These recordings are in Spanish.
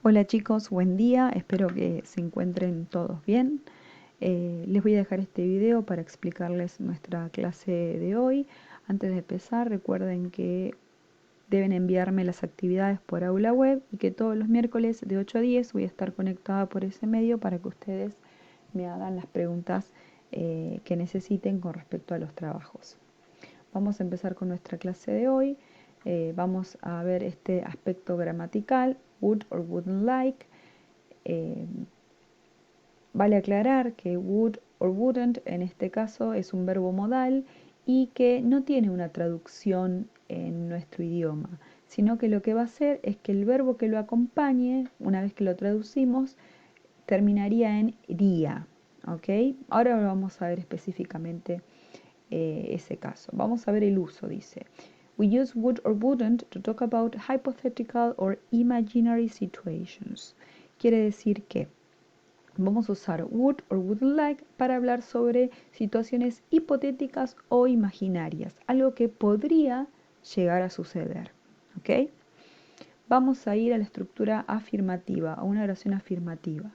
Hola chicos, buen día, espero que se encuentren todos bien. Les voy a dejar este video para explicarles nuestra clase de hoy. Antes de empezar, recuerden que deben enviarme las actividades por aula web y que todos los miércoles de 8 a 10 voy a estar conectada por ese medio para que ustedes me hagan las preguntas que necesiten con respecto a los trabajos. Vamos a empezar con nuestra clase de hoy. Vamos a ver este aspecto gramatical, would or wouldn't like. Vale aclarar que would or wouldn't en este caso es un verbo modal y que no tiene una traducción en nuestro idioma, sino que lo que va a hacer es que el verbo que lo acompañe, una vez que lo traducimos, terminaría en iría. ¿Ok? Ahora vamos a ver específicamente ese caso. Vamos a ver el uso, dice. We use would or wouldn't to talk about hypothetical or imaginary situations. Quiere decir que vamos a usar would or wouldn't like para hablar sobre situaciones hipotéticas o imaginarias, algo que podría llegar a suceder. ¿Ok? Vamos a ir a la estructura afirmativa, a una oración afirmativa,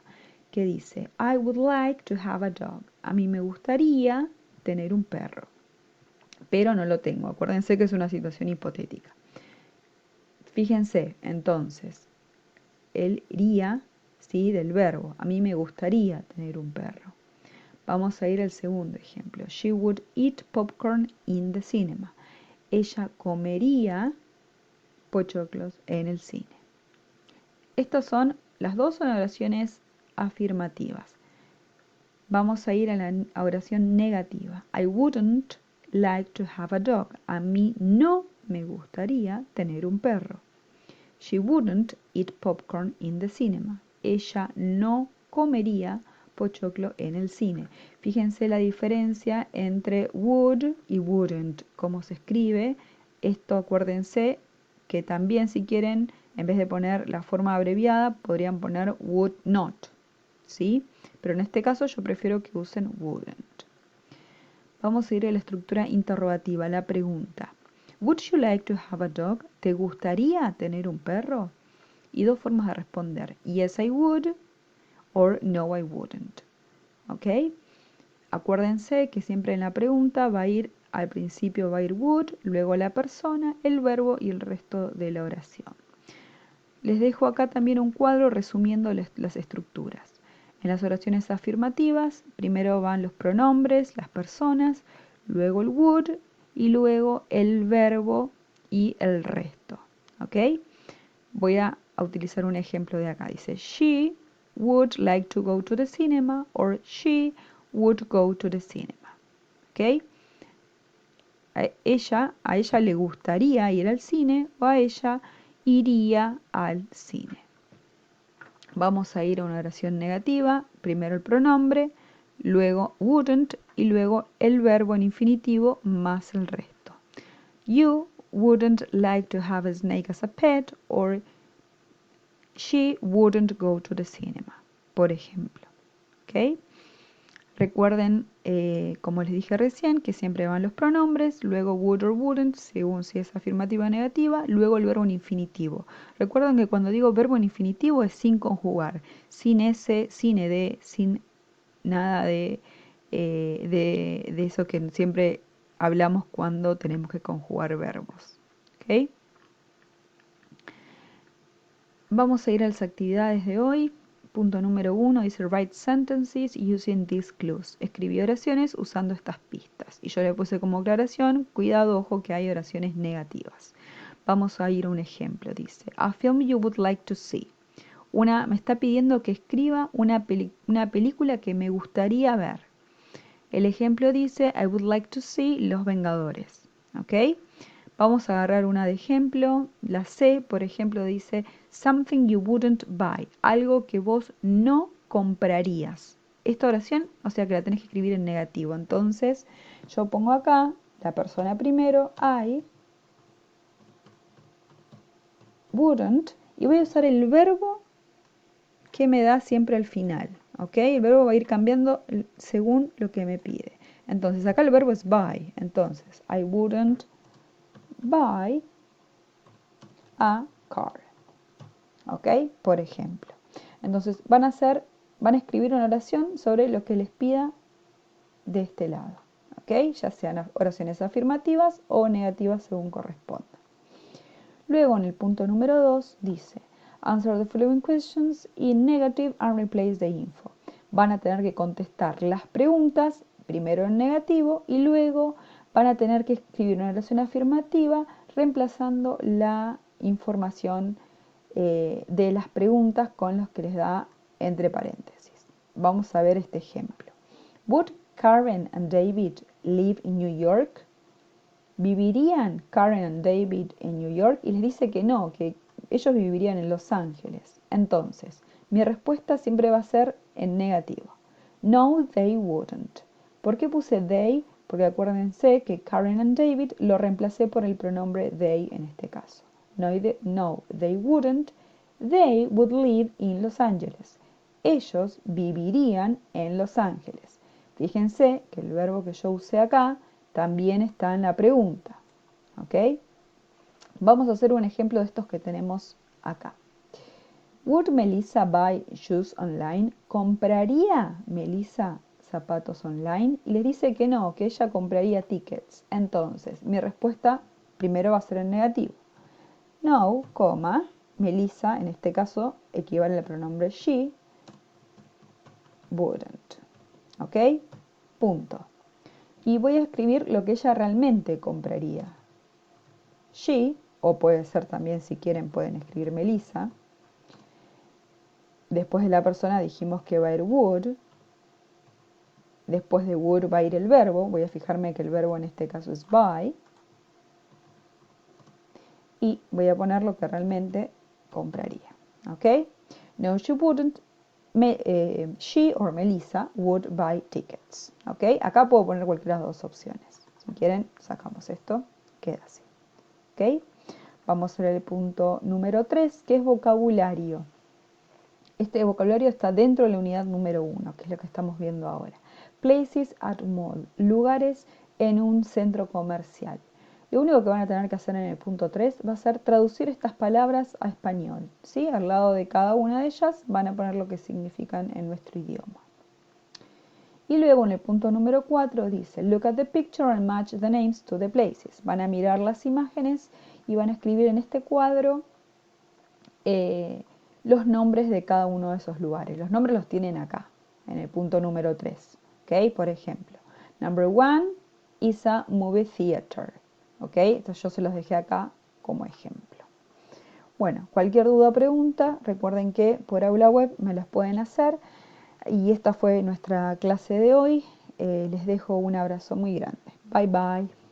que dice, I would like to have a dog. A mí me gustaría tener un perro, pero no lo tengo. Acuérdense que es una situación hipotética. Fíjense, entonces, el iría, ¿sí? Del verbo. A mí me gustaría tener un perro. Vamos a ir al segundo ejemplo. She would eat popcorn in the cinema. Ella comería pochoclos en el cine. Las dos son oraciones afirmativas. Vamos a ir a la oración negativa. I wouldn't like to have a dog. A mí no me gustaría tener un perro. She wouldn't eat popcorn in the cinema. Ella no comería pochoclo en el cine. Fíjense la diferencia entre would y wouldn't. Cómo se escribe. Esto acuérdense que también si quieren, en vez de poner la forma abreviada, podrían poner would not. ¿Sí? Pero en este caso yo prefiero que usen wouldn't. Vamos a ir a la estructura interrogativa, la pregunta. Would you like to have a dog? ¿Te gustaría tener un perro? Y dos formas de responder. Yes, I would, or no, I wouldn't. ¿Ok? Acuérdense que siempre en la pregunta va a ir, al principio va a ir would, luego la persona, el verbo y el resto de la oración. Les dejo acá también un cuadro resumiendo las estructuras. En las oraciones afirmativas, primero van los pronombres, las personas, luego el would y luego el verbo y el resto. ¿Ok? Voy a utilizar un ejemplo de acá. Dice, she would like to go to the cinema or she would go to the cinema. ¿Ok? A ella le gustaría ir al cine o a ella iría al cine. Vamos a ir a una oración negativa, primero el pronombre, luego wouldn't y luego el verbo en infinitivo más el resto. You wouldn't like to have a snake as a pet, or she wouldn't go to the cinema, por ejemplo. ¿Ok? Recuerden, como les dije recién, que siempre van los pronombres, luego would or wouldn't, según si es afirmativa o negativa, luego el verbo en infinitivo. Recuerden que cuando digo verbo en infinitivo es sin conjugar, sin S, sin ED, sin nada de eso que siempre hablamos cuando tenemos que conjugar verbos. ¿Ok? Vamos a ir a las actividades de hoy. Punto número 1 dice write sentences using these clues. Escribí oraciones usando estas pistas. Y yo le puse como aclaración, cuidado, ojo que hay oraciones negativas. Vamos a ir a un ejemplo. Dice, a film you would like to see. Me está pidiendo que escriba una película que me gustaría ver. El ejemplo dice, I would like to see Los Vengadores. ¿Ok? Vamos a agarrar una de ejemplo. La C, por ejemplo, dice something you wouldn't buy. Algo que vos no comprarías. Esta oración, o sea que la tenés que escribir en negativo. Entonces, yo pongo acá la persona primero, I wouldn't, y voy a usar el verbo que me da siempre al final. ¿Ok? El verbo va a ir cambiando según lo que me pide. Entonces, acá el verbo es buy. Entonces, I wouldn't buy a car. ¿ok? Por ejemplo. Entonces van a escribir una oración sobre lo que les pida de este lado, ¿ok? Ya sean oraciones afirmativas o negativas según corresponda. Luego en el punto número 2 dice, answer the following questions in negative and replace the info. Van a tener que contestar las preguntas, primero en negativo, y luego van a tener que escribir una oración afirmativa reemplazando la información de las preguntas con los que les da entre paréntesis. Vamos a ver este ejemplo. Would Karen and David live in New York? ¿Vivirían Karen y David en New York? Y les dice que no, que ellos vivirían en Los Ángeles. Entonces, mi respuesta siempre va a ser en negativo. No, they wouldn't. ¿Por qué puse they? Porque acuérdense que Karen and David lo reemplacé por el pronombre they en este caso. No, they wouldn't. They would live in Los Angeles. Ellos vivirían en Los Ángeles. Fíjense que el verbo que yo usé acá también está en la pregunta. ¿Ok? Vamos a hacer un ejemplo de estos que tenemos acá. Would Melissa buy shoes online? ¿Compraría Melissa zapatos online? Y les dice que no, que ella compraría tickets. Entonces, mi respuesta primero va a ser en negativo. No, Melissa, en este caso, equivale al pronombre she, wouldn't. ¿Ok? Punto. Y voy a escribir lo que ella realmente compraría. She, o puede ser también, si quieren, pueden escribir Melissa. Después de la persona dijimos que va a ir would. Después de would va a ir el verbo. Voy a fijarme que el verbo en este caso es buy. Y voy a poner lo que realmente compraría. ¿Ok? No, she wouldn't. She or Melissa would buy tickets. ¿Ok? Acá puedo poner cualquiera de las dos opciones. Si quieren, sacamos esto. Queda así. ¿Ok? Vamos a ver el punto número 3, que es vocabulario. Este vocabulario está dentro de la unidad número 1, que es lo que estamos viendo ahora. Places at mall, lugares en un centro comercial. Lo único que van a tener que hacer en el punto 3 va a ser traducir estas palabras a español, ¿sí? Al lado de cada una de ellas van a poner lo que significan en nuestro idioma. Y luego en el punto número 4 dice, look at the picture and match the names to the places. Van a mirar las imágenes y van a escribir en este cuadro los nombres de cada uno de esos lugares. Los nombres los tienen acá, en el punto número 3. ¿Okay? Por ejemplo, number 1 is a movie theater. ¿Okay? Entonces yo se los dejé acá como ejemplo. Bueno, cualquier duda o pregunta, recuerden que por aula web me las pueden hacer. Y esta fue nuestra clase de hoy. Les dejo un abrazo muy grande. Bye bye.